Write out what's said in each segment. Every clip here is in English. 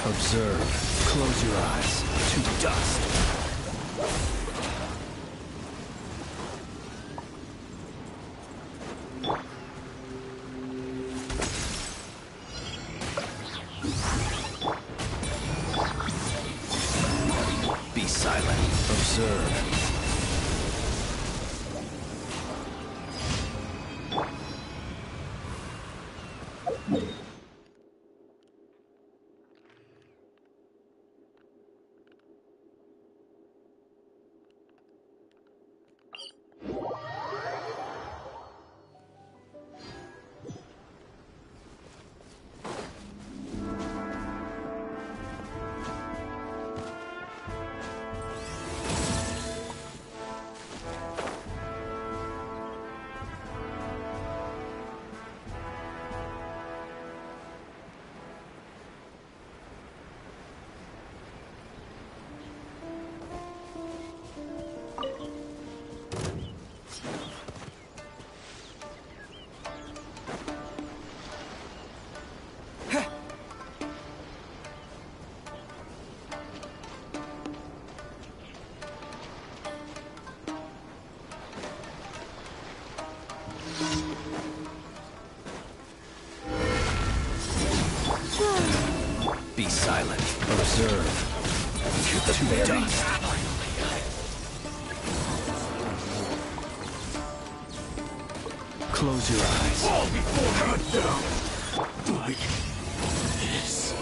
Observe. Close your eyes. To dust. Be silent. Observe. Be silent. Observe. To dust. Close your eyes. All before cut down. Like this.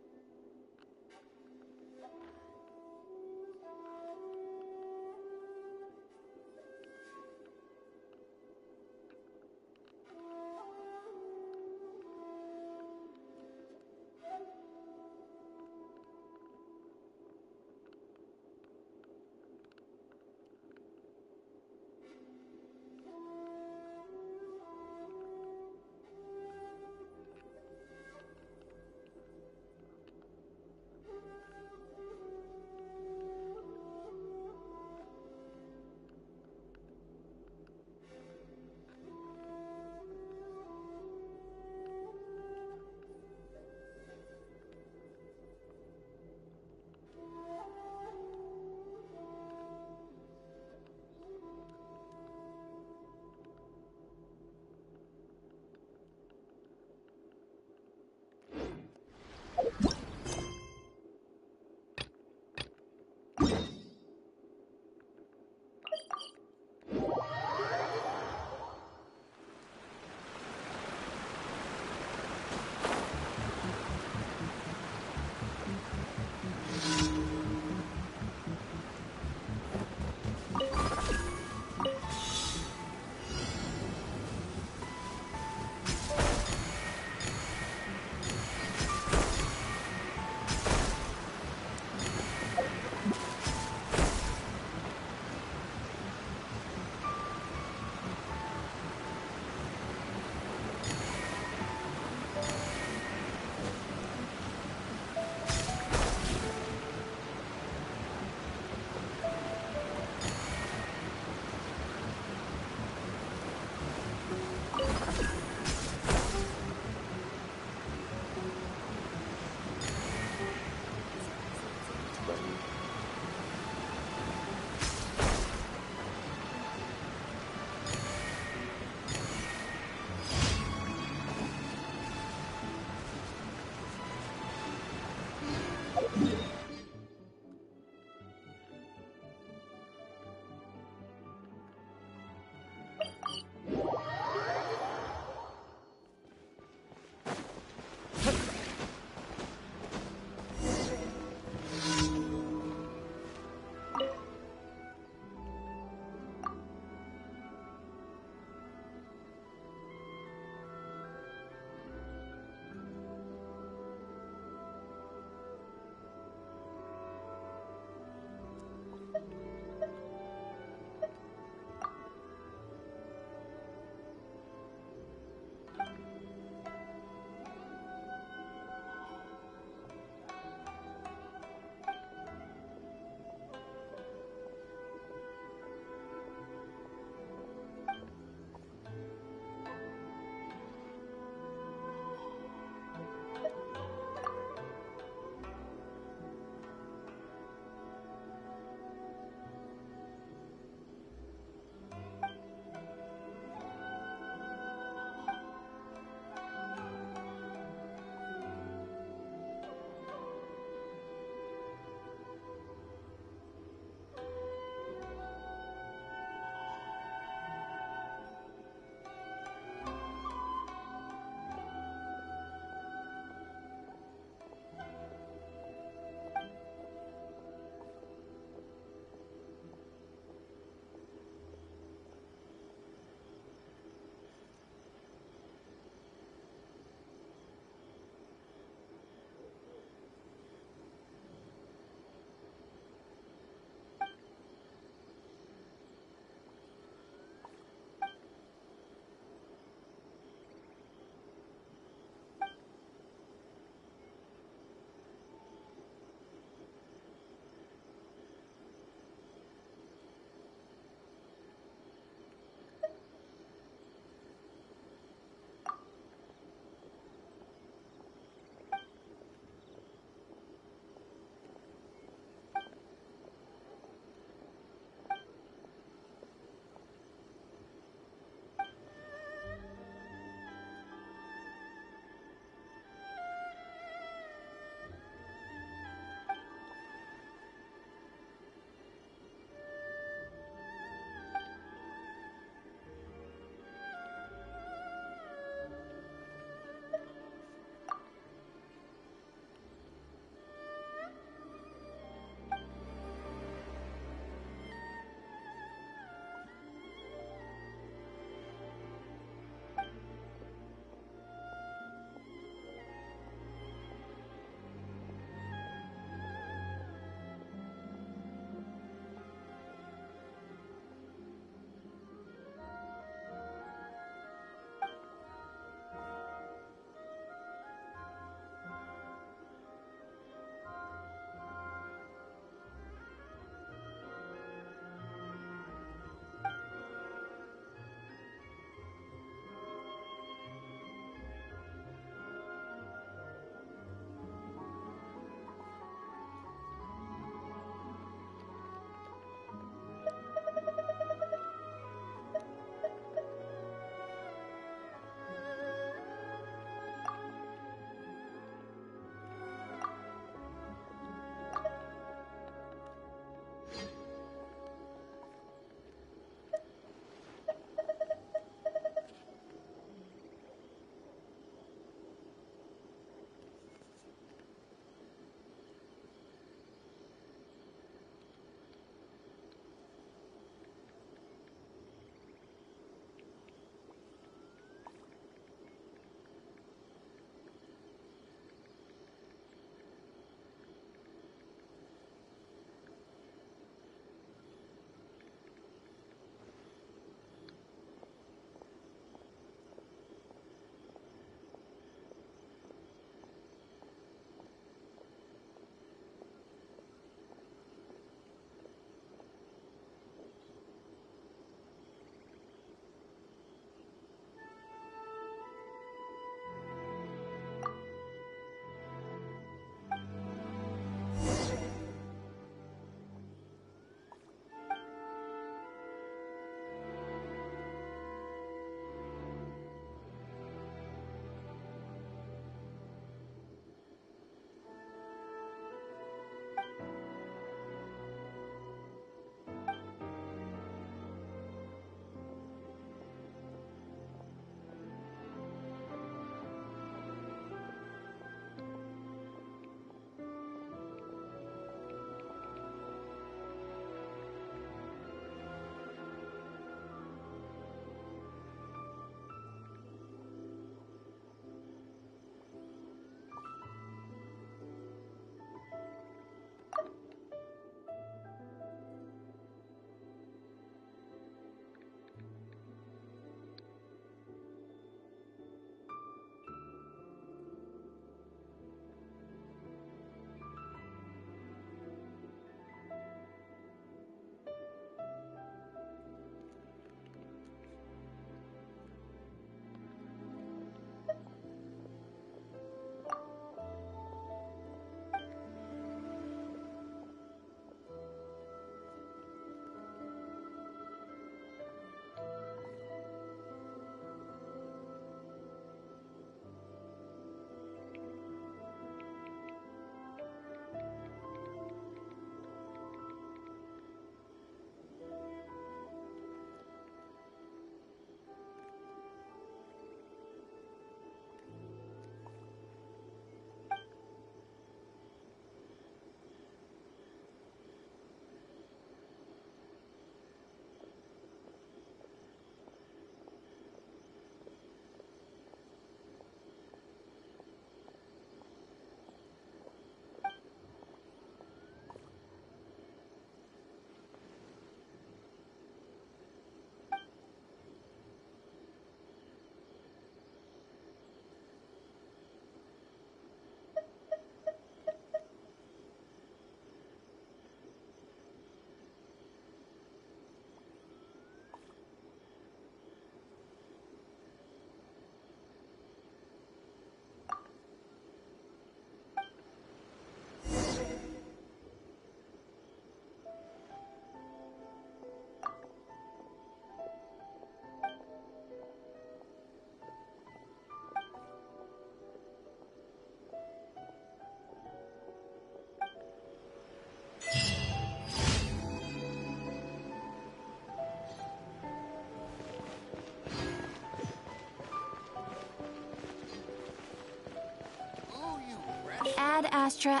Ad Astra.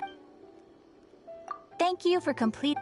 Thank you for complete.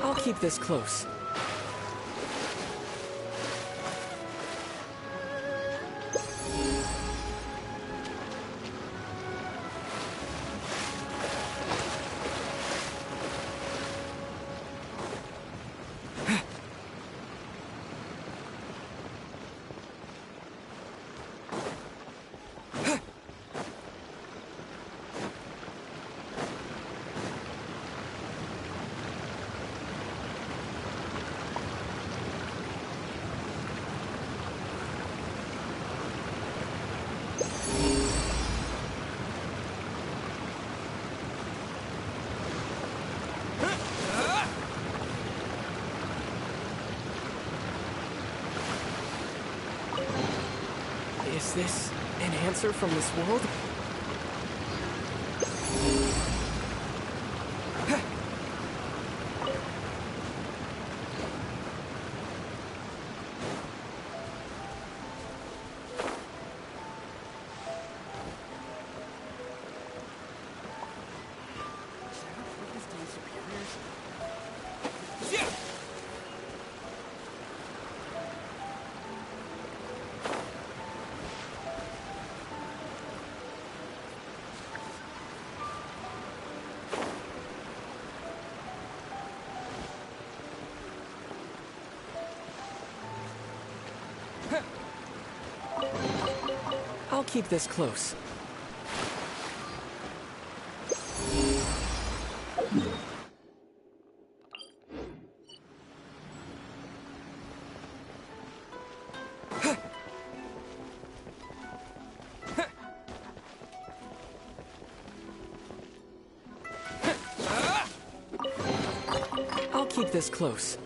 I'll keep this close. Is this an answer from this world? I'll keep this close. this close.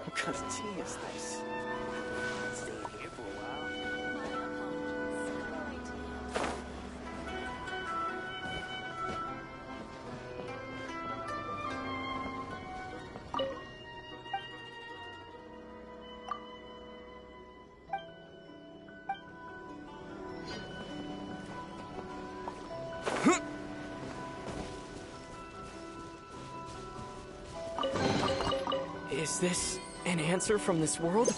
What kind of tea is this? Staying here for a while. Is this an answer from this world?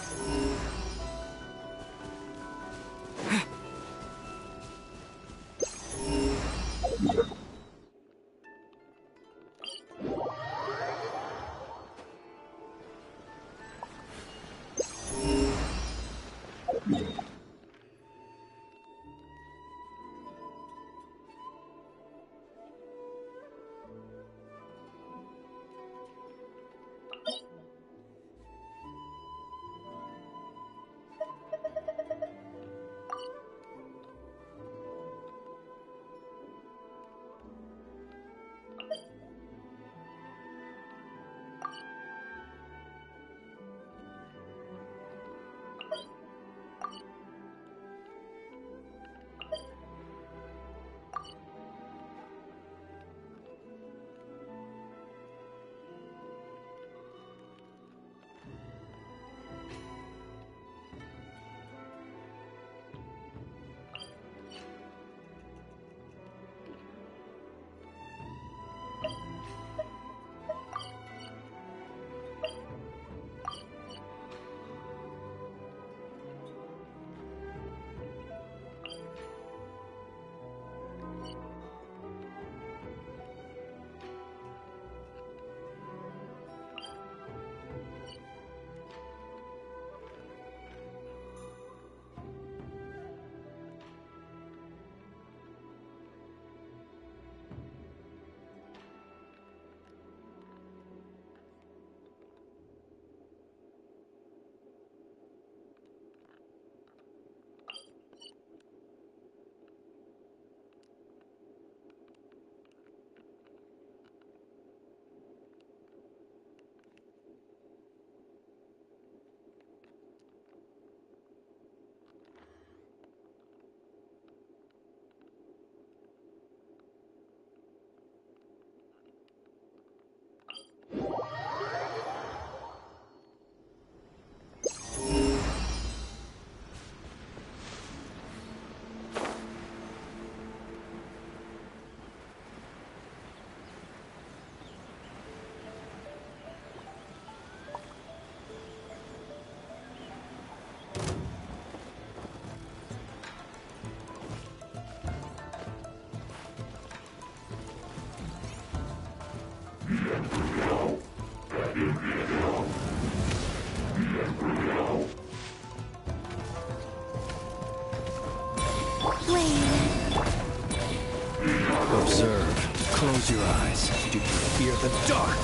Observe. Close your eyes. Do you fear the dark?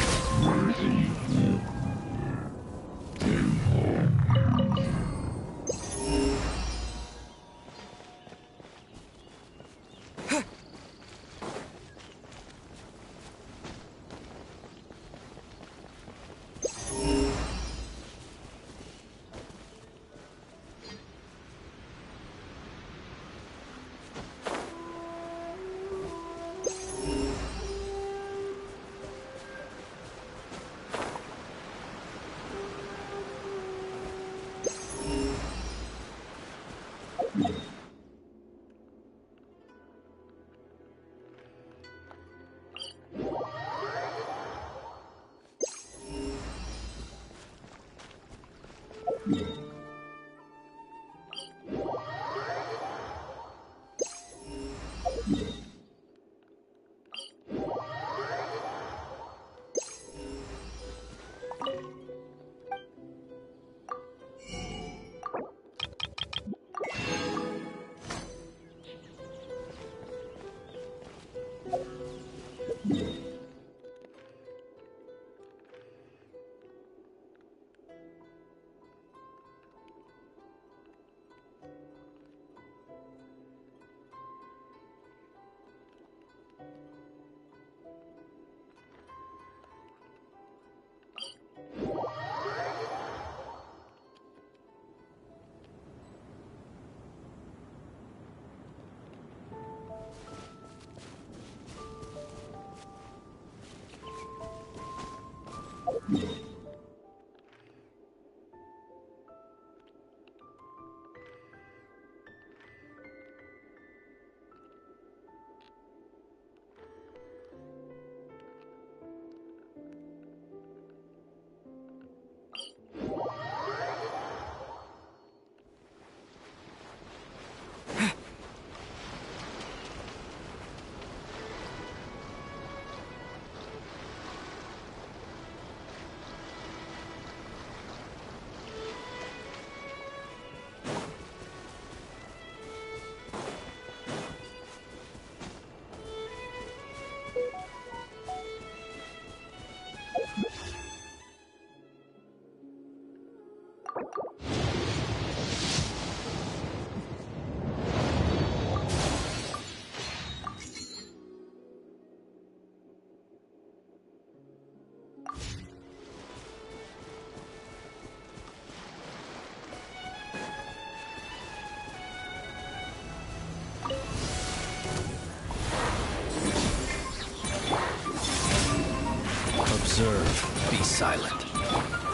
Observe. Be silent.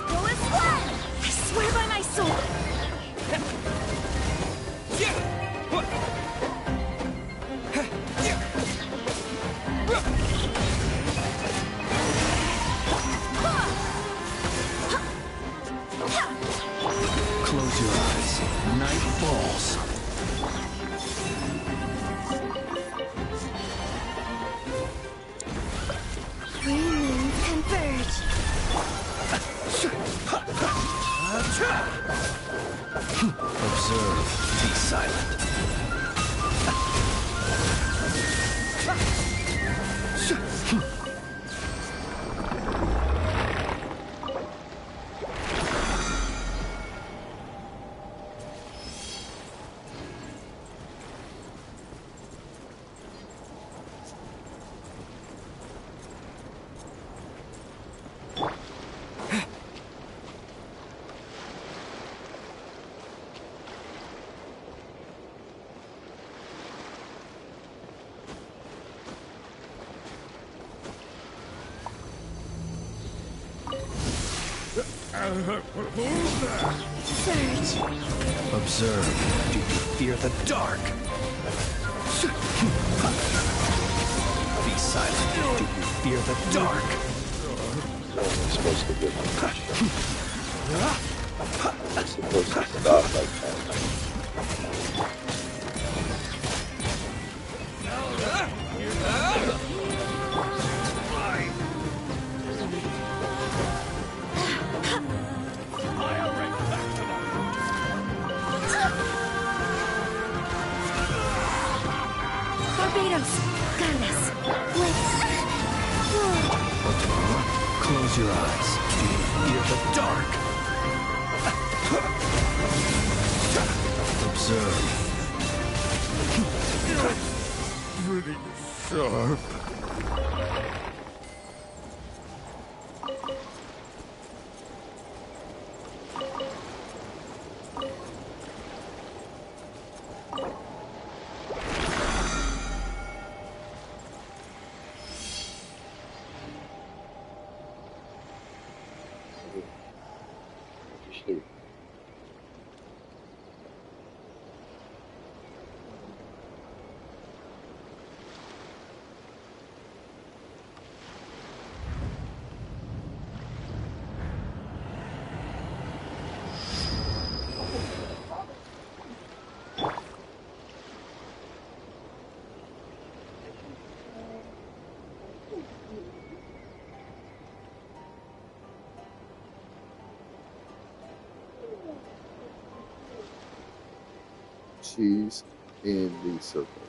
Go as one! I swear by my sword! Close your eyes. Night falls. Three moons converge. Observe. Be silent. Surge. Observe. Do you fear the dark? Be silent. Do you fear the dark? How am I supposed to get my I'm supposed to stop like that. Barbados, guide us. Close your eyes. Do you fear the dark? Observe. Pretty sharp. Sleep. She's in the circle.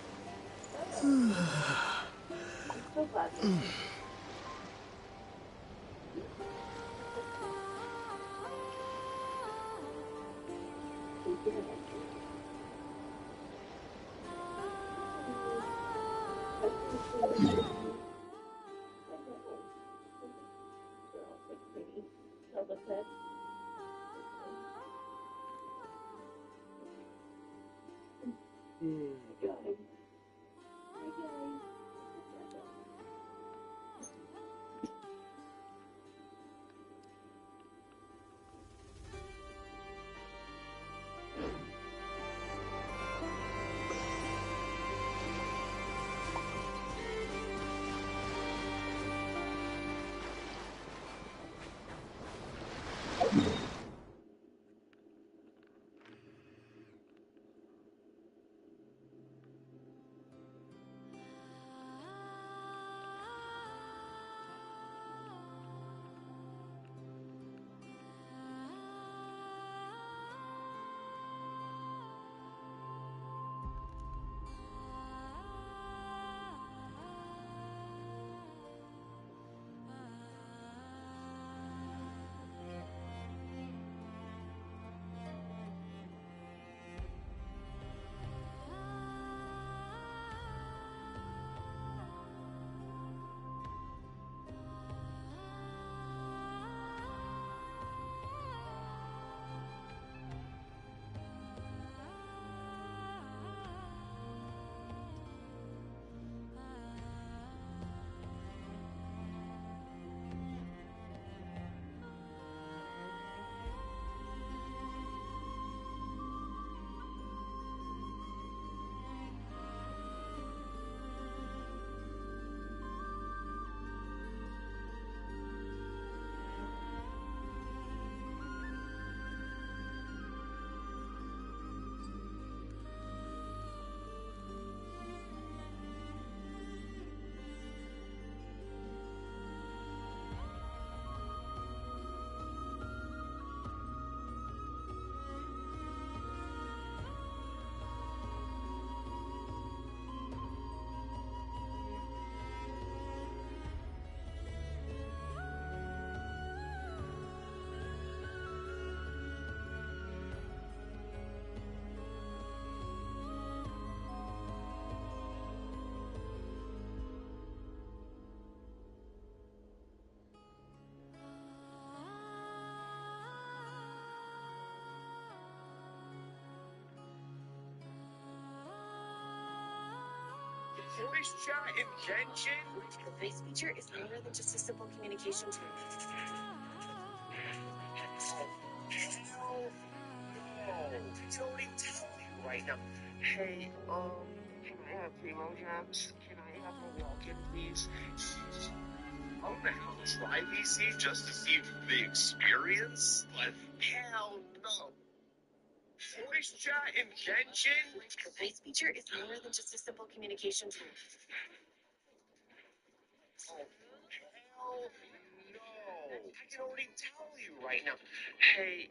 Voice chat in Genshin? The voice feature is more than just a simple communication tool. Oh, hell no. I can only tell you right now. Hey, can I have primo jams? Can I have a walk-in, please? I'm gonna have to try VC just to see the experience, but hell no. Voice chat in Genshin? The voice feature is more than just a simple communication tool. Oh, hell no. I can already tell you right now. Hey,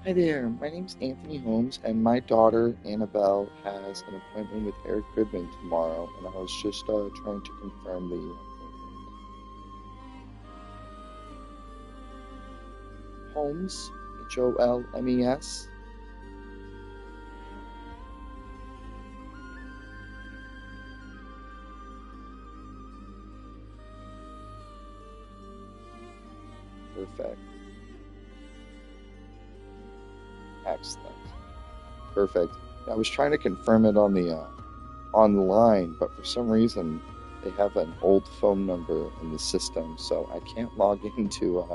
Hi there, my name's Anthony Holmes, and my daughter Annabelle has an appointment with Eric Goodman tomorrow, and I was just trying to confirm the appointment. Holmes, Holmes. Perfect. Excellent. Perfect. I was trying to confirm it on the line, but for some reason they have an old phone number in the system, so I can't log in to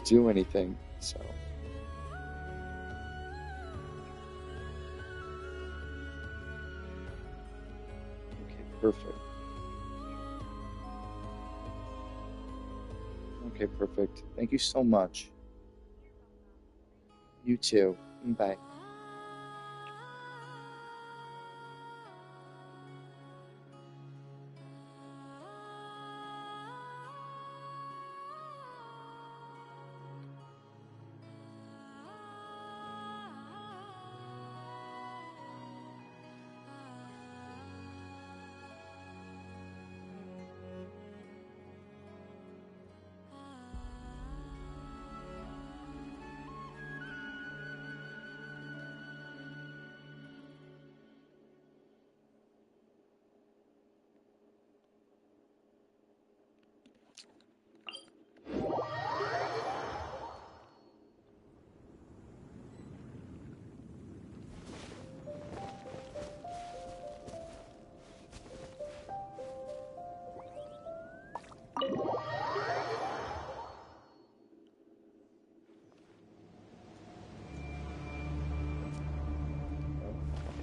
do anything. So okay, perfect. Okay, perfect. Thank you so much. You too. Bye.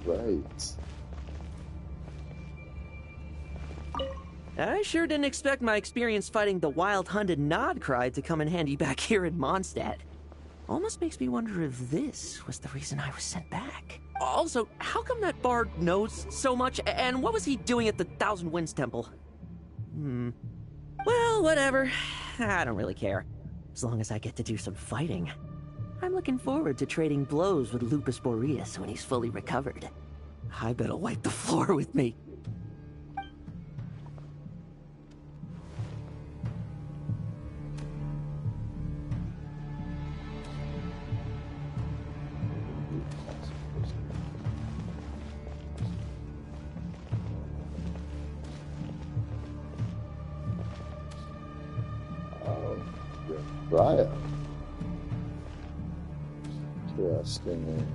Right. I sure didn't expect my experience fighting the wild-hunted Nodcry to come in handy back here in Mondstadt. Almost makes me wonder if this was the reason I was sent back. Also, how come that bard knows so much, and what was he doing at the Thousand Winds Temple? Well, whatever. I don't really care. As long as I get to do some fighting. I'm looking forward to trading blows with Lupus Boreas when he's fully recovered. I bet he'll wipe the floor with me. Right. Interesting.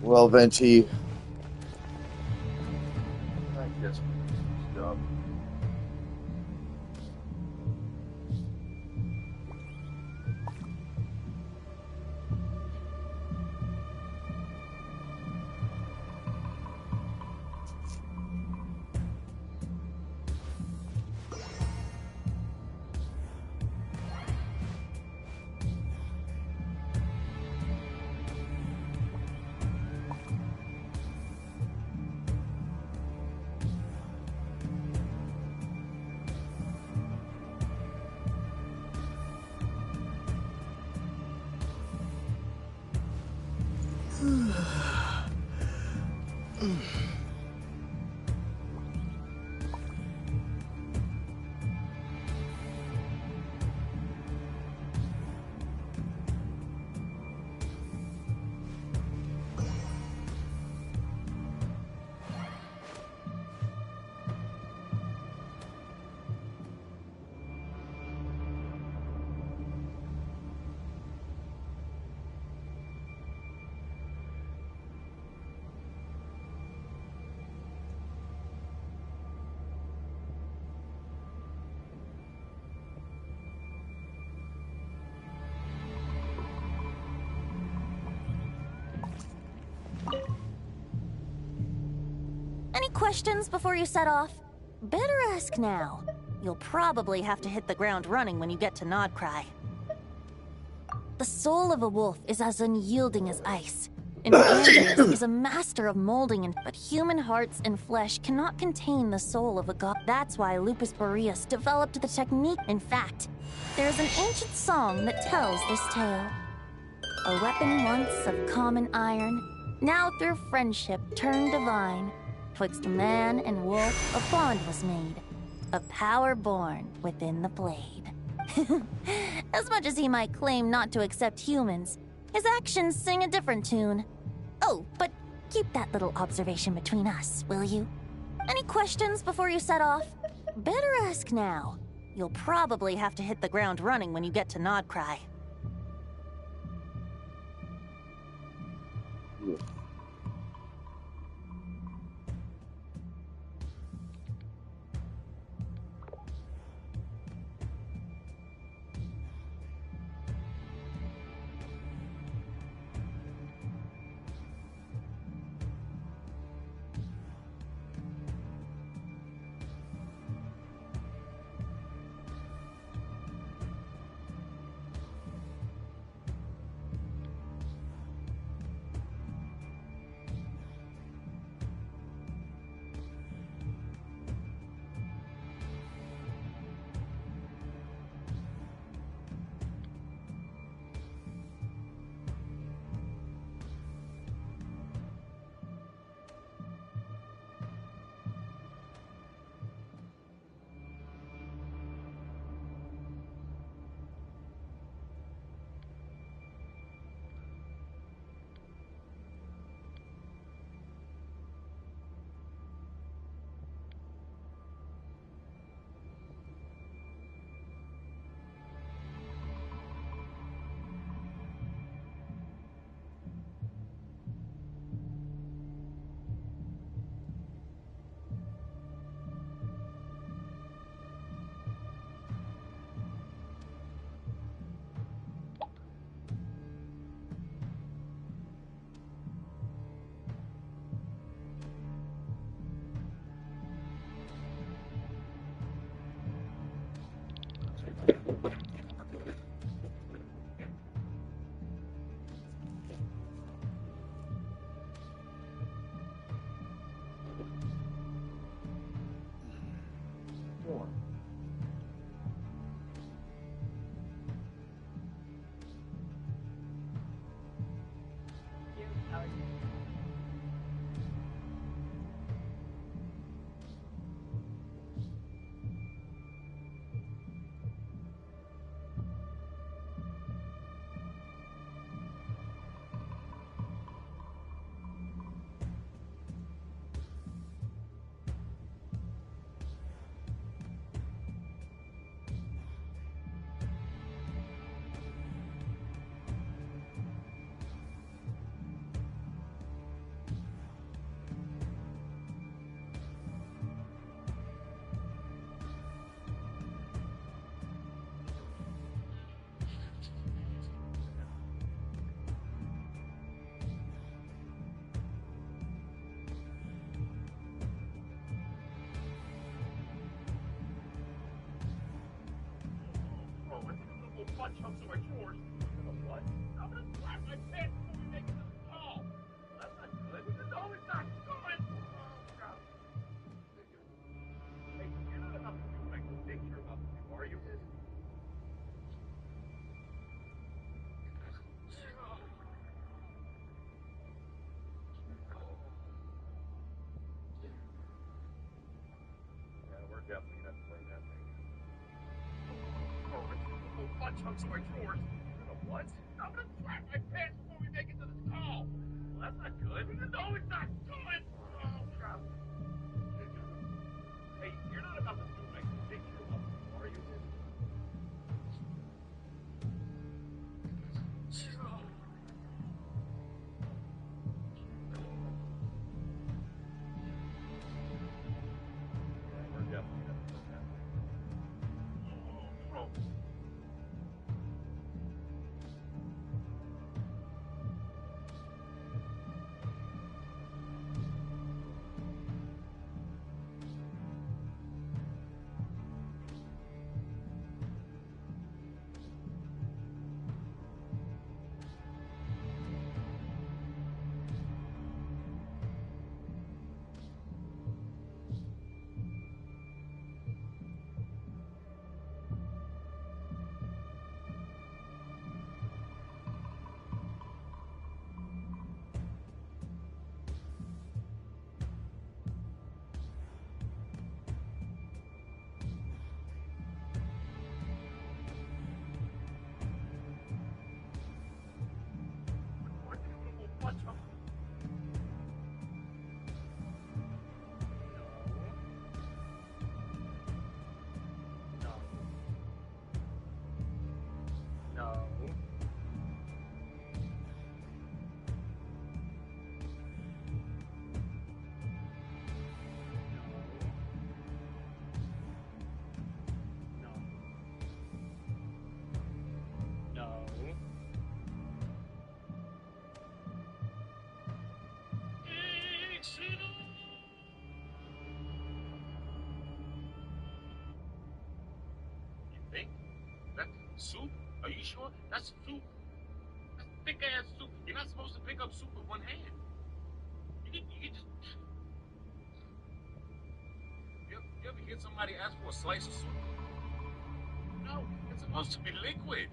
Well, Venti, I guess we stop. Any questions before you set off? Better ask now. You'll probably have to hit the ground running when you get to Nodcry. The soul of a wolf is as unyielding as ice. And Andreas is a master of molding, but human hearts and flesh cannot contain the soul of a god. That's why Lupus Boreas developed the technique. In fact, there's an ancient song that tells this tale. A weapon once of common iron, now through friendship turned divine. Twixt man and wolf a bond was made, a power born within the blade. As much as he might claim not to accept humans, his actions sing a different tune. Oh, but keep that little observation between us, will you? Any questions before you set off? Better ask now. You'll probably have to hit the ground running when you get to Nodcry. Butt chunks are yours. You know what? I'm gonna slap my pants before we make it to the call. That's not good. No, it's not good. Oh, God. Hey, you're not about to do what I think you're about to do, are you? Yeah, we're definitely gonna have to bring that thing. Butt chunks are yours. You know what? I'm gonna slap my pants before we make it to this call. Well, that's not good. No, it's not good. Oh, God. Hey, you're not about to do what I think you're about to do, are you? Yeah, we're definitely gonna have to bring that thing. Soup? Are you sure? That's soup. That's thick-ass soup. You're not supposed to pick up soup with one hand. You just... You ever hear somebody ask for a slice of soup? No, it's supposed to be liquid.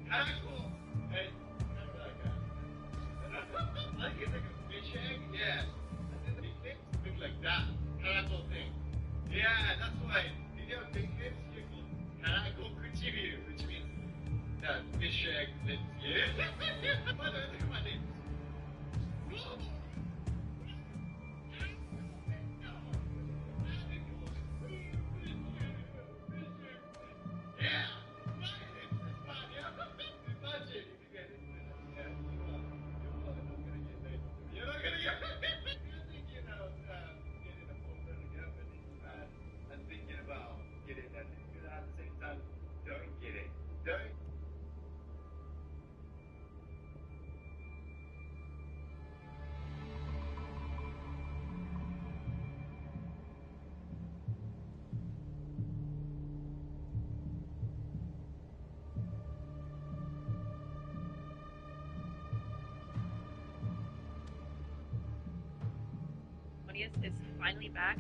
Cool. Hey, remember that guy? Like it's like a fish egg? Yeah. And then the big lips look like that. Caracal thing. Yeah, that's why. You know, big lips, you go caracal kuchibiru, which means that fish egg lips. Yeah. By the way, look at my lips. Yeah. My lips is fine. Yeah. Imagine if you get into it. Yeah. You are not gonna get laid. You're not gonna get. You think getting a boyfriend or girlfriend is bad, and thinking about getting that good at the same time. Don't get it. Don't. Is finally back.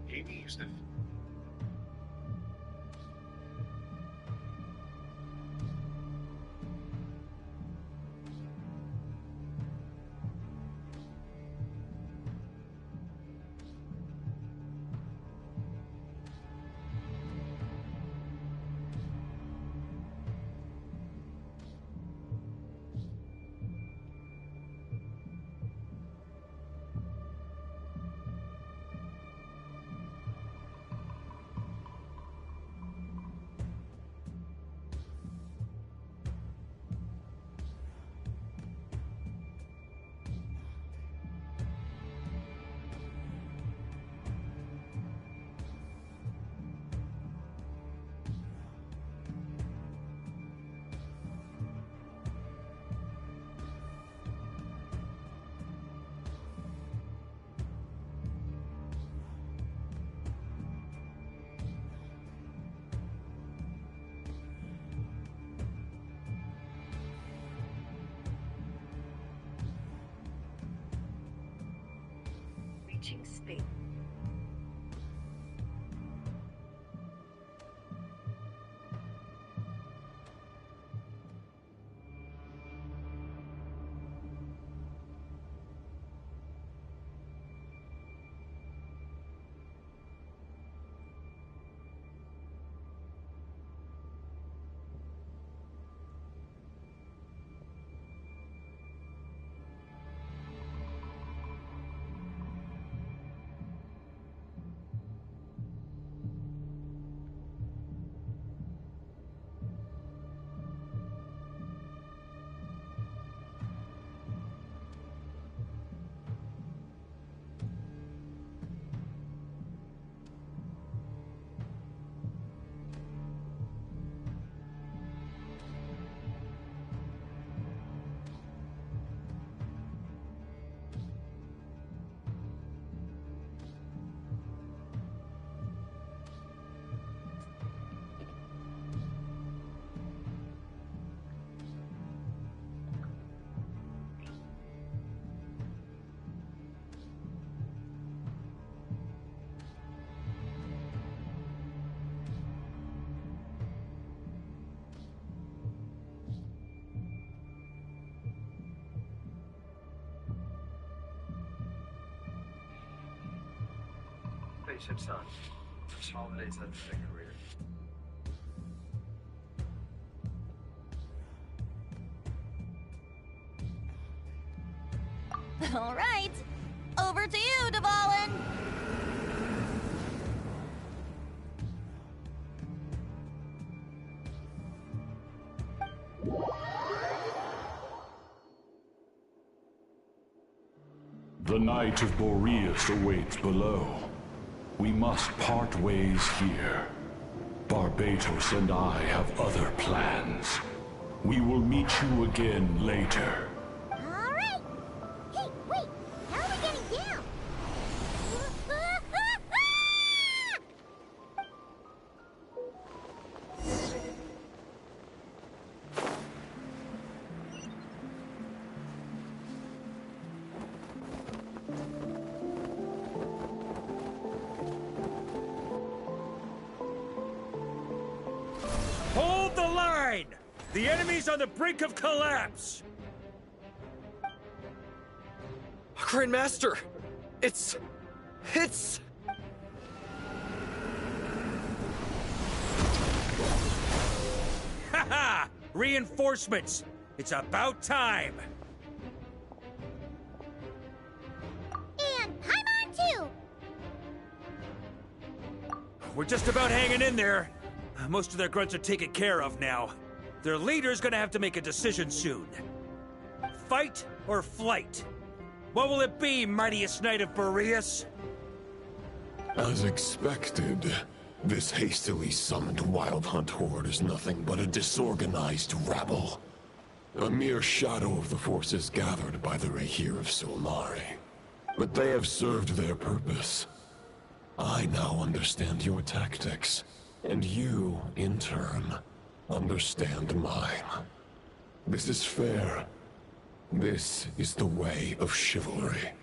Amy used to. Reaching space. Spaceship's on. First holidays at the career. All right. Over to you, Dvalin. The Knight of Boreas awaits below. We must part ways here. Barbatos and I have other plans. We will meet you again later. All right. Hey, wait. How are we getting down? Hold the line! The enemy's on the brink of collapse! Grandmaster! It's... Haha! Reinforcements! It's about time! And I'm on too. We're just about hanging in there. Most of their grunts are taken care of now. Their leader's gonna have to make a decision soon. Fight or flight? What will it be, mightiest knight of Boreas? As expected, this hastily summoned Wild Hunt horde is nothing but a disorganized rabble. A mere shadow of the forces gathered by the Rahir of Solmari. But they have served their purpose. I now understand your tactics, and you, in turn, understand mine. This is fair. This is the way of chivalry.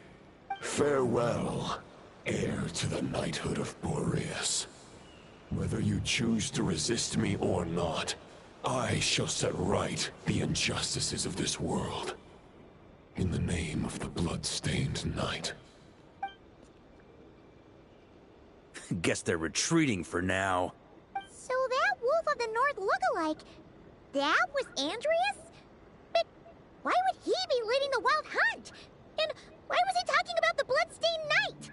Farewell, heir to the knighthood of Boreas. Whether you choose to resist me or not, I shall set right the injustices of this world. In the name of the blood-stained knight. Guess they're retreating for now. So that Wolf of the North lookalike, that was Andreas? But why would he be leading the Wild Hunt? And why was he talking about the Bloodstained Knight?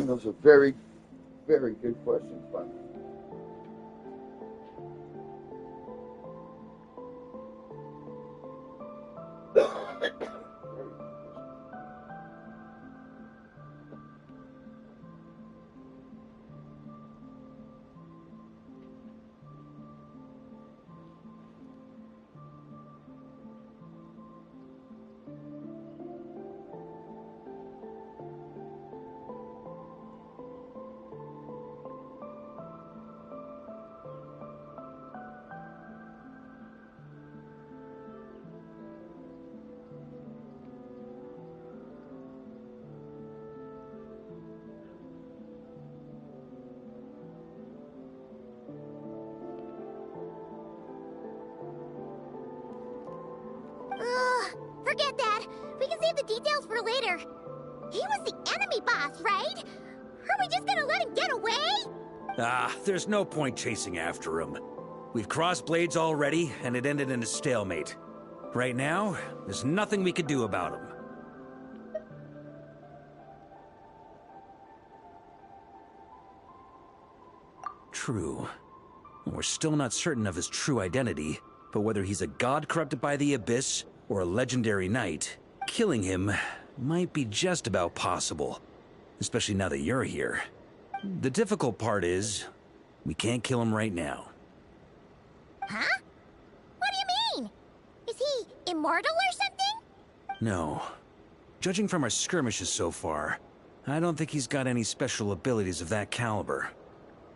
Those are very, very good questions, Bunny. Forget that. We can save the details for later. He was the enemy boss, right? Are we just gonna let him get away? There's no point chasing after him. We've crossed blades already, and it ended in a stalemate. Right now, there's nothing we could do about him. True. We're still not certain of his true identity, but whether he's a god corrupted by the Abyss, or a legendary knight, killing him might be just about possible. Especially now that you're here. The difficult part is, we can't kill him right now. Huh? What do you mean? Is he immortal or something? No. Judging from our skirmishes so far, I don't think he's got any special abilities of that caliber.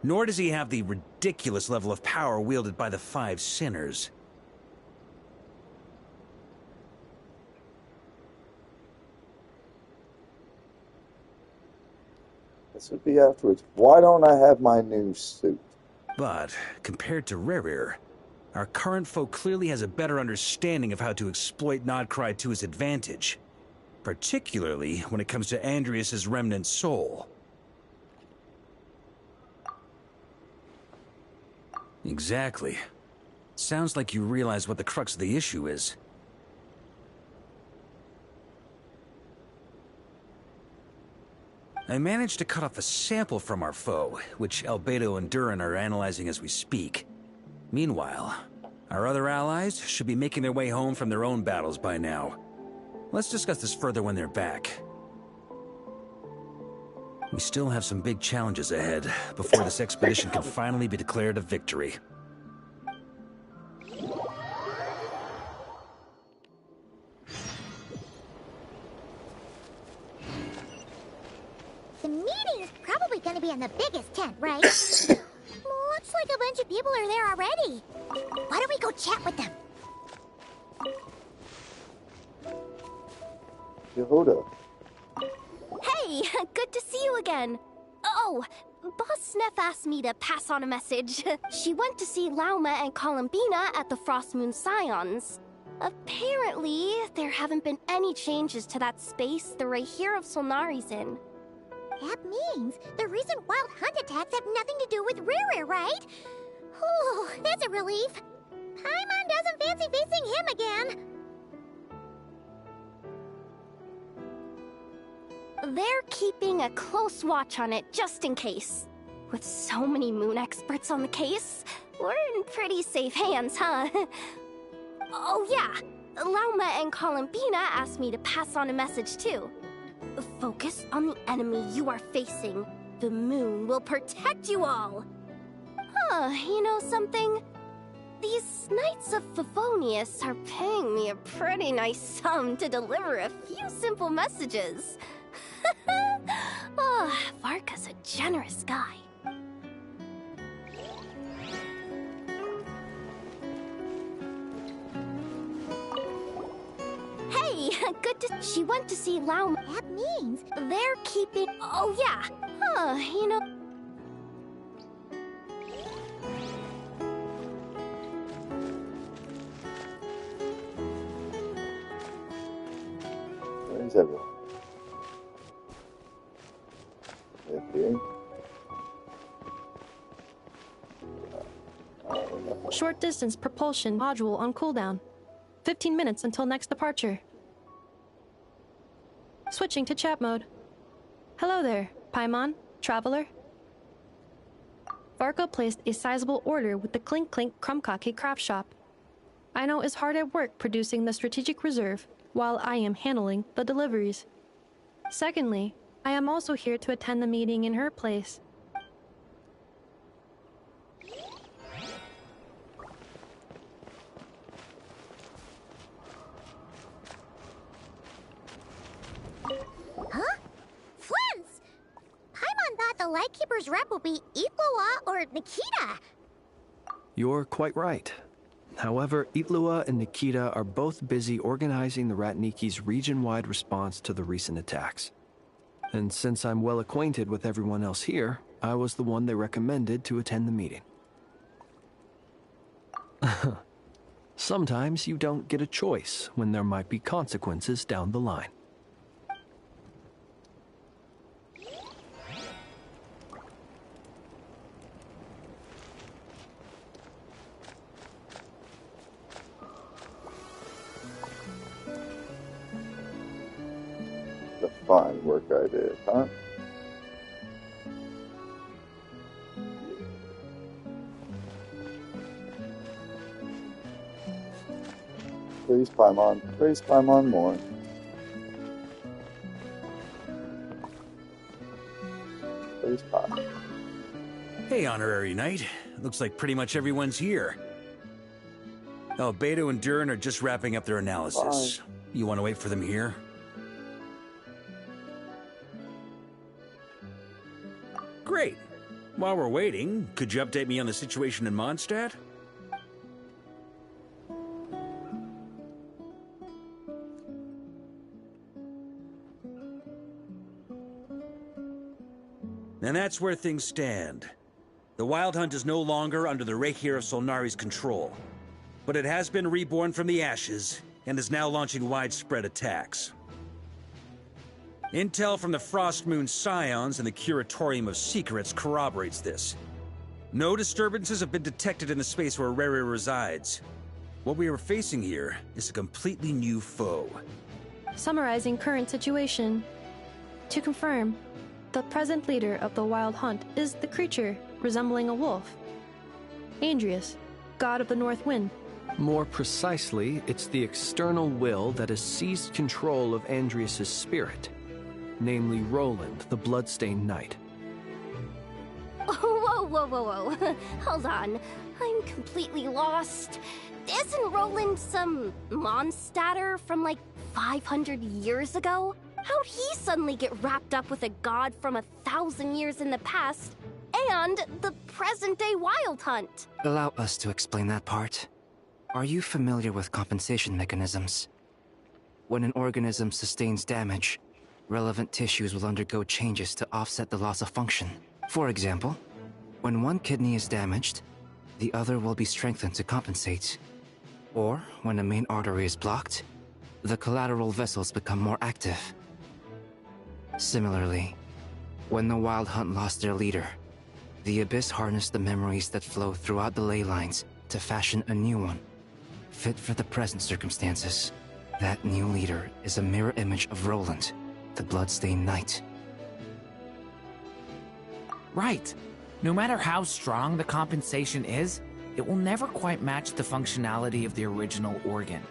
Nor does he have the ridiculous level of power wielded by the Five Sinners. This would be afterwards. Why don't I have my new suit? But, compared to Rerir, our current foe clearly has a better understanding of how to exploit Nodcry to his advantage. particularly when it comes to Andreas's remnant soul. Exactly. Sounds like you realize what the crux of the issue is. I managed to cut off a sample from our foe, which Albedo and Durin are analyzing as we speak. Meanwhile, our other allies should be making their way home from their own battles by now. Let's discuss this further when they're back. We still have some big challenges ahead before this expedition can finally be declared a victory. The meeting's probably gonna be in the biggest tent, right? Looks like a bunch of people are there already. Why don't we go chat with them? Yehuda. Hey, good to see you again. Oh, Boss Sneff asked me to pass on a message. She went to see Lauma and Columbina at the Frost Moon Scions. Apparently, there haven't been any changes to that space the Rahir of Solnari's in. That means the recent wild hunt attacks have nothing to do with Riri, right? Whew, that's a relief. Paimon doesn't fancy facing him again. They're keeping a close watch on it just in case. With so many moon experts on the case, we're in pretty safe hands, huh? Oh yeah, Lauma and Columbina asked me to pass on a message too. Focus on the enemy you are facing. The moon will protect you all. Huh, you know something? These Knights of Favonius are paying me a pretty nice sum to deliver a few simple messages. Oh, Varka's a generous guy. Hey, good to... She went to see Lauma. That means they're keeping... Oh, yeah. Huh, you know... Where's everyone? Here. Short distance propulsion module on cooldown. 15 minutes until next departure. Switching to chat mode. Hello there, Paimon, traveler. Varka placed a sizable order with the Clink Clink Krumkake craft shop. I know is hard at work producing the strategic reserve, while I am handling the deliveries. Secondly, I am also here to attend the meeting in her place. Huh? Flins! Paimon thought the Lightkeeper's rep would be Iqua or Nikita. You're quite right. However, Itlua and Nikita are both busy organizing the Ratniki's region-wide response to the recent attacks. And since I'm well acquainted with everyone else here, I was the one they recommended to attend the meeting. Sometimes you don't get a choice when there might be consequences down the line. The fine work I did, huh? Praise Paimon more. Praise Paimon. Hey, Honorary Knight. Looks like pretty much everyone's here. Albedo and Durin are just wrapping up their analysis. Bye. You want to wait for them here? Great. While we're waiting, could you update me on the situation in Mondstadt? And that's where things stand. The Wild Hunt is no longer under the Rahir of Solnari's control, but it has been reborn from the ashes and is now launching widespread attacks. Intel from the Frost Moon Scions and the Curatorium of Secrets corroborates this. No disturbances have been detected in the space where Rere resides. What we are facing here is a completely new foe. Summarizing current situation. To confirm, the present leader of the Wild Hunt is the creature resembling a wolf. Andrius, god of the North Wind. More precisely, it's the external will that has seized control of Andrius' spirit, namely Roland, the Bloodstained Knight. Whoa, whoa, whoa, whoa. Hold on. I'm completely lost. Isn't Roland some Mondstatter from like 500 years ago? How'd he suddenly get wrapped up with a god from 1,000 years in the past and the present-day Wild Hunt? Allow us to explain that part. Are you familiar with compensation mechanisms? When an organism sustains damage, relevant tissues will undergo changes to offset the loss of function. For example, when one kidney is damaged, the other will be strengthened to compensate. Or, when a main artery is blocked, the collateral vessels become more active. Similarly, when the Wild Hunt lost their leader, the Abyss harnessed the memories that flow throughout the ley lines to fashion a new one, fit for the present circumstances. That new leader is a mirror image of Roland, the Bloodstained Knight. Right. No matter how strong the compensation is, it will never quite match the functionality of the original organ.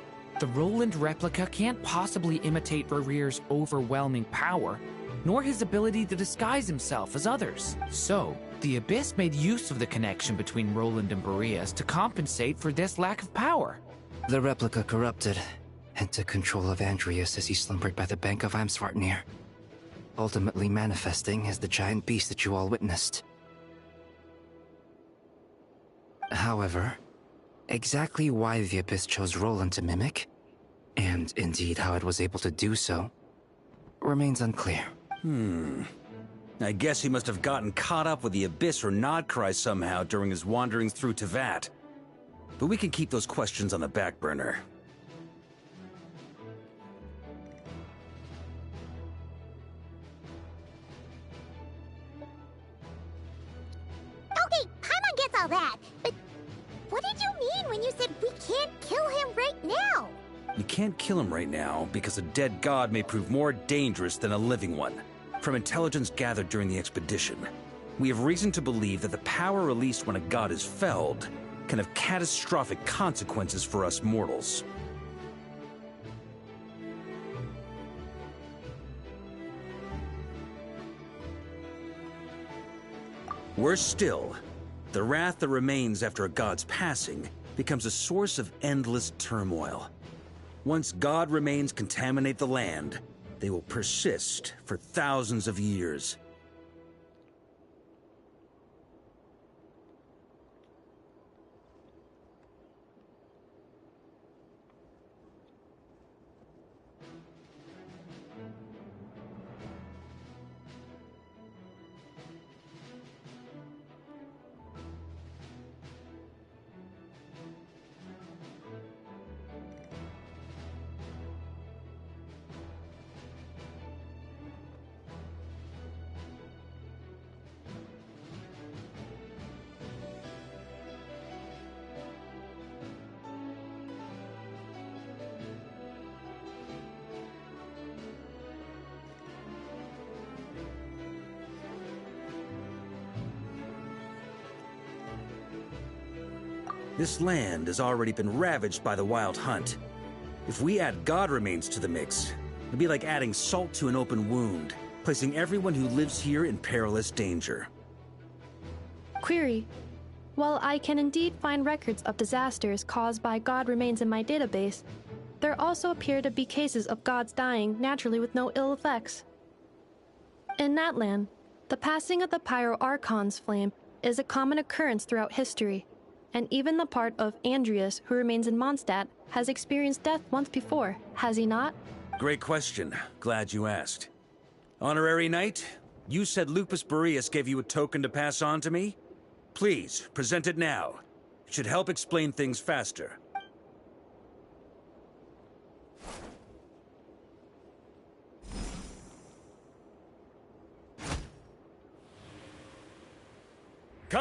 The Roland replica can't possibly imitate Rere's overwhelming power, nor his ability to disguise himself as others. So, the Abyss made use of the connection between Roland and Boreas to compensate for this lack of power. The replica corrupted and took control of Andrius as he slumbered by the bank of Amsvartnir, ultimately manifesting as the giant beast that you all witnessed. However, exactly why the Abyss chose Roland to mimic, and indeed how it was able to do so, remains unclear. I guess he must have gotten caught up with the Abyss or Nodcry somehow during his wanderings through Tevat. But we can keep those questions on the back burner. Okay, Paimon gets all that, but what did you mean when you said we can't kill him right now? You can't kill him right now because a dead god may prove more dangerous than a living one. From intelligence gathered during the expedition, we have reason to believe that the power released when a god is felled can have catastrophic consequences for us mortals. Worse still, the wrath that remains after a god's passing becomes a source of endless turmoil. Once god remains contaminate the land, they will persist for thousands of years. This land has already been ravaged by the Wild Hunt. If we add god remains to the mix, it'd be like adding salt to an open wound, placing everyone who lives here in perilous danger. Query. While I can indeed find records of disasters caused by god remains in my database, there also appear to be cases of gods dying naturally with no ill effects. In that land, the passing of the Pyro Archon's flame is a common occurrence throughout history, and even the part of Andrius who remains in Mondstadt has experienced death once before, has he not? Great question. Glad you asked. Honorary Knight, you said Lupus Boreas gave you a token to pass on to me? Please, present it now. It should help explain things faster.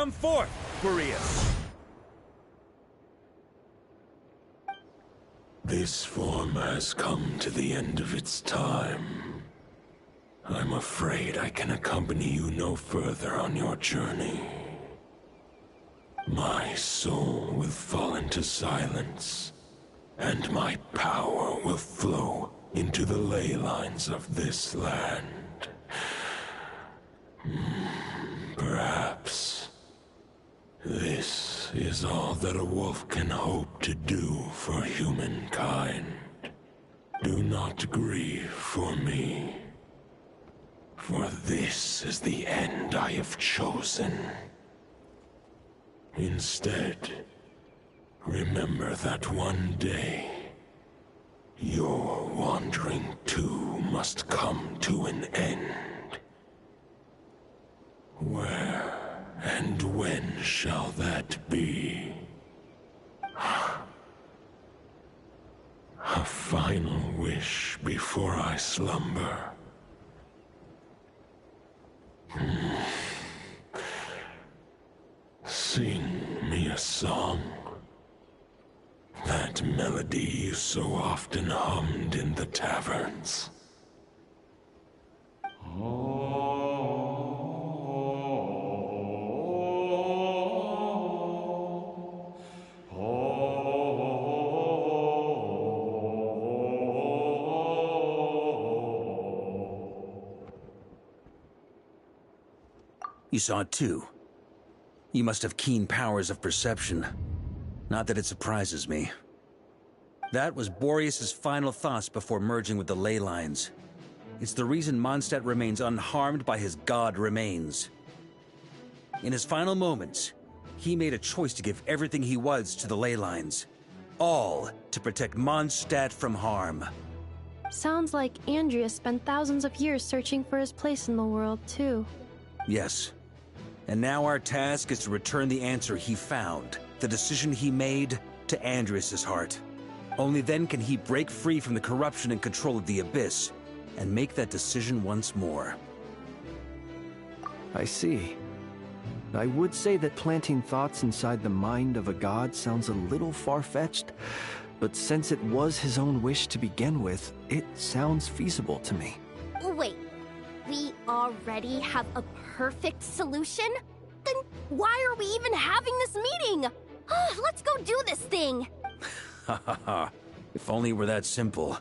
Come forth, Boreas! This form has come to the end of its time. I'm afraid I can accompany you no further on your journey. My soul will fall into silence, and my power will flow into the ley lines of this land. Perhaps this is all that a wolf can hope to do for humankind. Do not grieve for me, for this is the end I have chosen. Instead, remember that one day, your wandering too must come to an end. Where and when shall that be? A final wish before I slumber. Sing me a song. That melody you so often hummed in the taverns. You saw it too. You must have keen powers of perception. Not that it surprises me. That was Boreas' final thoughts before merging with the ley lines. It's the reason Mondstadt remains unharmed by his god remains. In his final moments, he made a choice to give everything he was to the ley lines. All to protect Mondstadt from harm. Sounds like Andrea spent thousands of years searching for his place in the world, too. Yes. And now our task is to return the answer he found, the decision he made, to Andrias' heart. Only then can he break free from the corruption and control of the Abyss, and make that decision once more. I see. I would say that planting thoughts inside the mind of a god sounds a little far-fetched, but since it was his own wish to begin with, it sounds feasible to me. Wait, we already have a perfect solution? Then why are we even having this meeting? Let's go do this thing! Ha ha ha. If only it were that simple.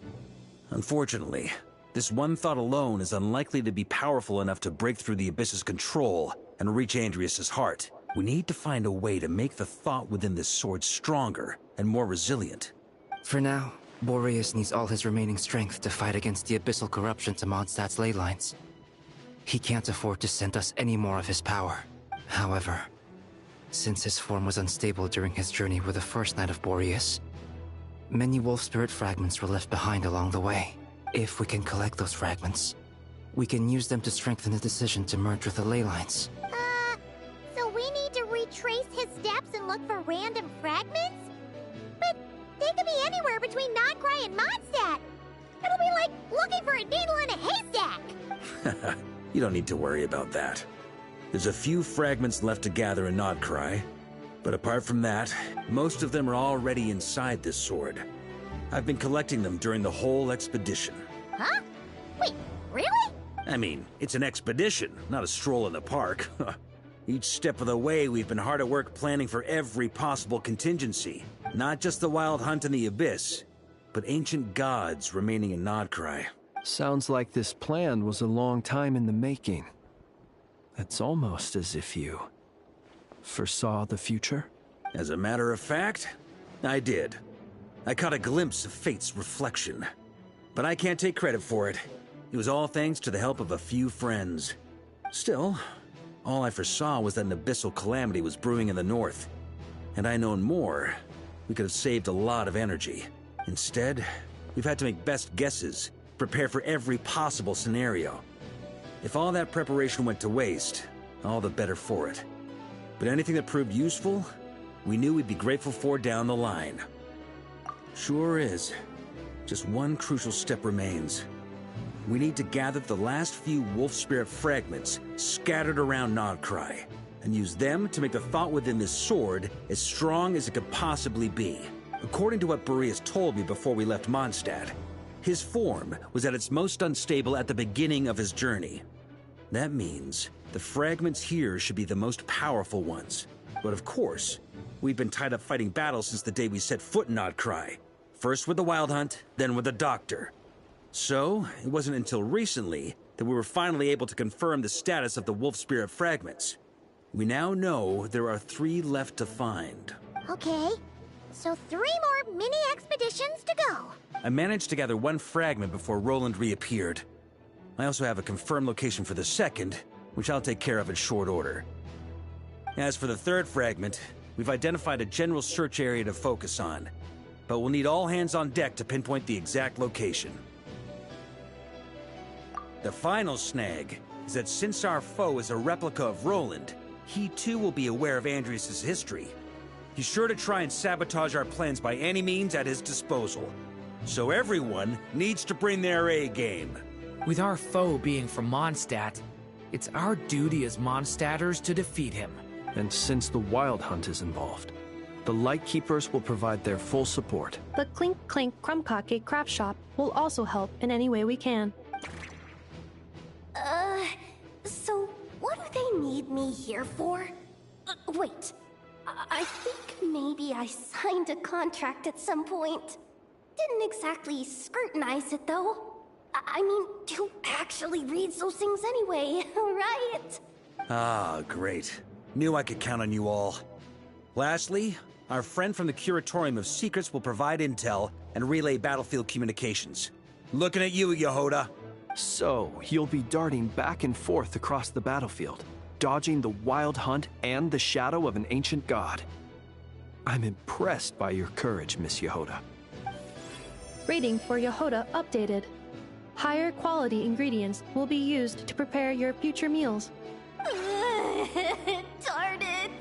Unfortunately, this one thought alone is unlikely to be powerful enough to break through the Abyss's control and reach Andrias' heart. We need to find a way to make the thought within this sword stronger and more resilient. For now, Boreas needs all his remaining strength to fight against the abyssal corruption to Mondstadt's ley lines. He can't afford to send us any more of his power. However, since his form was unstable during his journey with the first Knight of Boreas, many wolf spirit fragments were left behind along the way. If we can collect those fragments, we can use them to strengthen the decision to merge with the ley lines. So we need to retrace his steps and look for random fragments? But they could be anywhere between Nodcry and Mondstadt. It'll be like looking for a needle in a haystack. You don't need to worry about that. There's a few fragments left to gather in Nodcry, but apart from that, most of them are already inside this sword. I've been collecting them during the whole expedition. Huh? Wait, really? I mean, it's an expedition, not a stroll in the park. Each step of the way, we've been hard at work planning for every possible contingency. Not just the wild hunt in the Abyss, but ancient gods remaining in Nodcry. Sounds like this plan was a long time in the making. It's almost as if you foresaw the future. As a matter of fact, I did. I caught a glimpse of fate's reflection. But I can't take credit for it. It was all thanks to the help of a few friends. Still, all I foresaw was that an abyssal calamity was brewing in the north. Had I known more, we could have saved a lot of energy. Instead, we've had to make best guesses, prepare for every possible scenario. If all that preparation went to waste, all the better for it. But anything that proved useful, we knew we'd be grateful for down the line. Sure is. Just one crucial step remains. We need to gather the last few wolf spirit fragments scattered around Nodcry and use them to make the thought within this sword as strong as it could possibly be. According to what Boreas told me before we left Mondstadt, his form was at its most unstable at the beginning of his journey. That means the fragments here should be the most powerful ones. But of course, we've been tied up fighting battles since the day we set foot in Nodcry. First with the Wild Hunt, then with the Doctor. So, it wasn't until recently that we were finally able to confirm the status of the Wolf Spirit fragments. We now know there are 3 left to find. Okay, so 3 more mini expeditions to go. I managed to gather 1 fragment before Roland reappeared. I also have a confirmed location for the second, which I'll take care of in short order. As for the 3rd fragment, we've identified a general search area to focus on, but we'll need all hands on deck to pinpoint the exact location. The final snag is that since our foe is a replica of Roland, he too will be aware of Andrias' history. He's sure to try and sabotage our plans by any means at his disposal. So everyone needs to bring their A game. With our foe being from Mondstadt, it's our duty as Mondstadters to defeat him. And since the Wild Hunt is involved, the Lightkeepers will provide their full support. The Clink Clink Krumkake craft shop will also help in any way we can. So what do they need me here for? Wait, I think maybe I signed a contract at some point. Didn't exactly scrutinize it, though. I mean, who actually reads those things anyway, right? Ah, great. Knew I could count on you all. Lastly, our friend from the Curatorium of Secrets will provide intel and relay battlefield communications. Looking at you, Yehoda. So, you'll be darting back and forth across the battlefield, dodging the Wild Hunt and the shadow of an ancient god. I'm impressed by your courage, Miss Yehoda. Rating for Yehoda updated. Higher quality ingredients will be used to prepare your future meals. Darn it!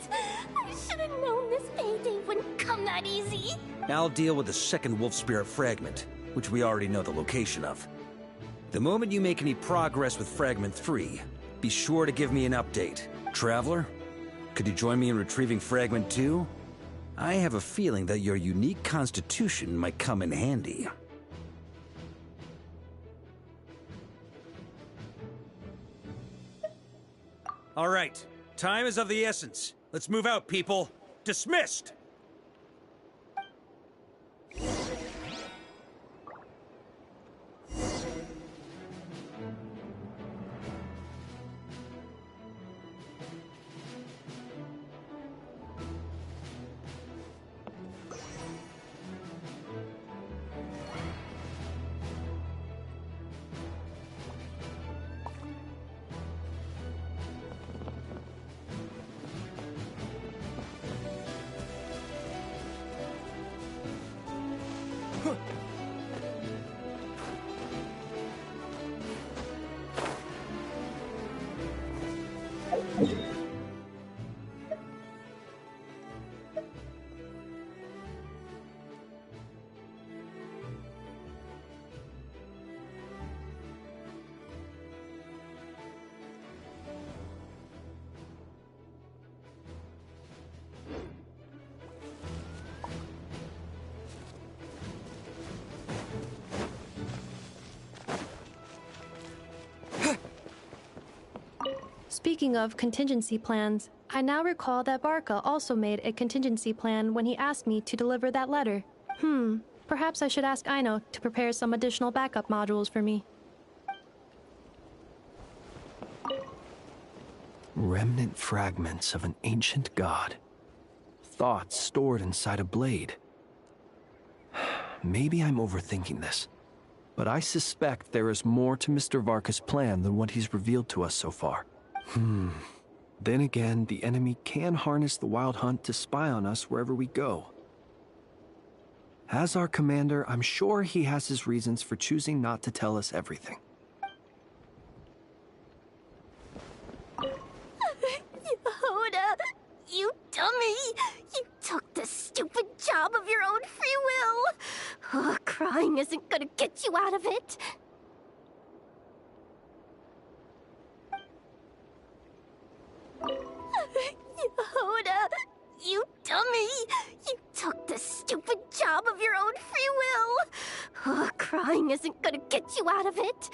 I should have known this payday wouldn't come that easy. I'll deal with the second Wolf Spirit fragment, which we already know the location of. The moment you make any progress with Fragment 3, be sure to give me an update. Traveler, could you join me in retrieving Fragment 2? I have a feeling that your unique constitution might come in handy. All right, time is of the essence. Let's move out, people. Dismissed! Speaking of contingency plans, I now recall that Barca also made a contingency plan when he asked me to deliver that letter. Perhaps I should ask Aino to prepare some additional backup modules for me. Remnant fragments of an ancient god. Thoughts stored inside a blade. Maybe I'm overthinking this, but I suspect there is more to Mr. Varka's plan than what he's revealed to us so far. Then again, the enemy can harness the Wild Hunt to spy on us wherever we go. As our commander, I'm sure he has his reasons for choosing not to tell us everything. Yehoda, you dummy! You took the stupid job of your own free will! Crying isn't gonna get you out of it! own free will. Oh, crying isn't gonna get you out of it.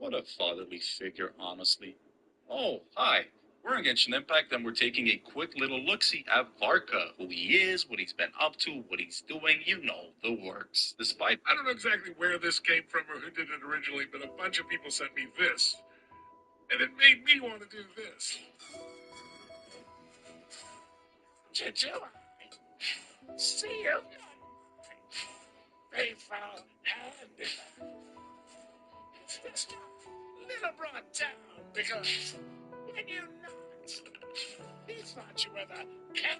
What a fatherly figure, honestly. Oh, hi. We're in Genshin Impact, and we're taking a quick little look-see at Varka. Who he is, what he's been up to, what he's doing, you know, the works. Despite, I don't know exactly where this came from or who did it originally, but a bunch of people sent me this. And it made me want to do this. See you. Faithful and it's little brought down because when you not, he thought you were the cat.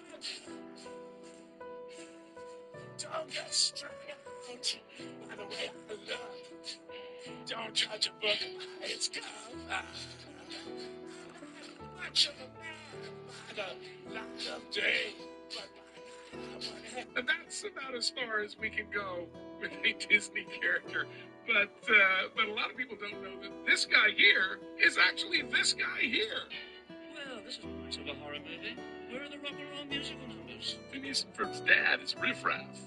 Don't get strung out by the way I look. Don't judge a book by its cover. Much of a man by the light of day, but and that's about as far as we can go with a Disney character. But a lot of people don't know that this guy here is actually this guy here. Well, this is parts of a horror movie. Where are the rock and roll musical numbers? Phineas and Ferb's dad is Riff Raff.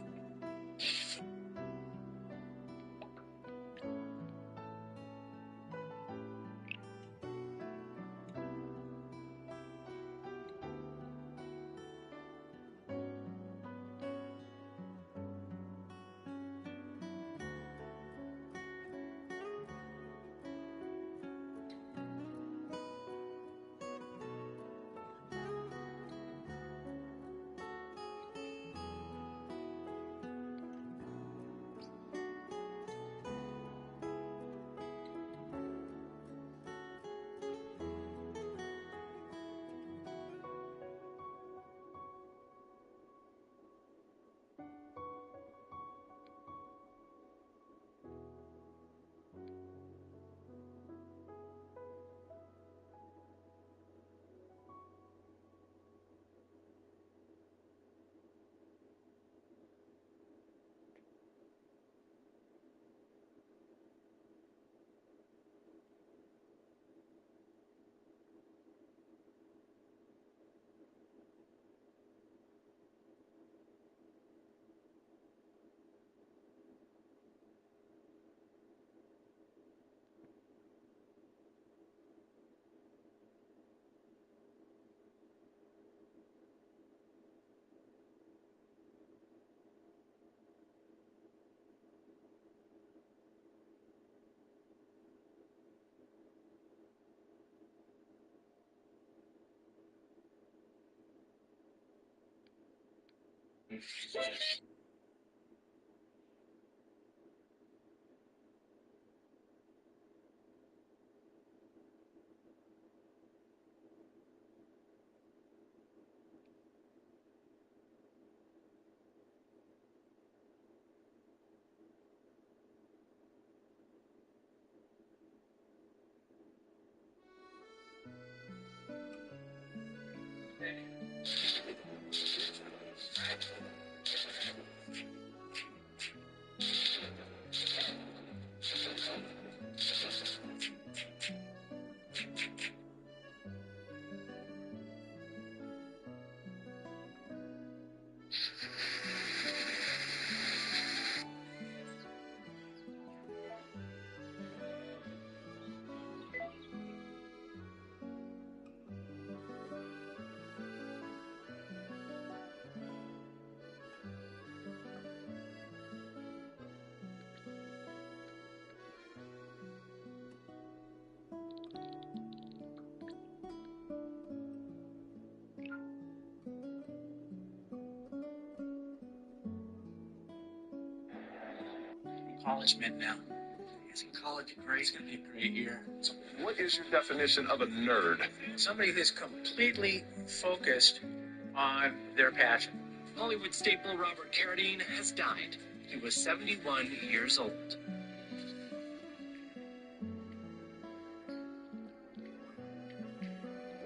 College mid now. He's in college degree. It's going to be a great year. So what is your definition of a nerd? Somebody that's completely focused on their passion. Hollywood staple Robert Carradine has died. He was 71 years old.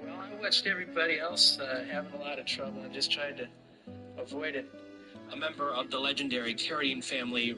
Well, I watched everybody else having a lot of trouble and just tried to avoid it. A member of the legendary Carradine family,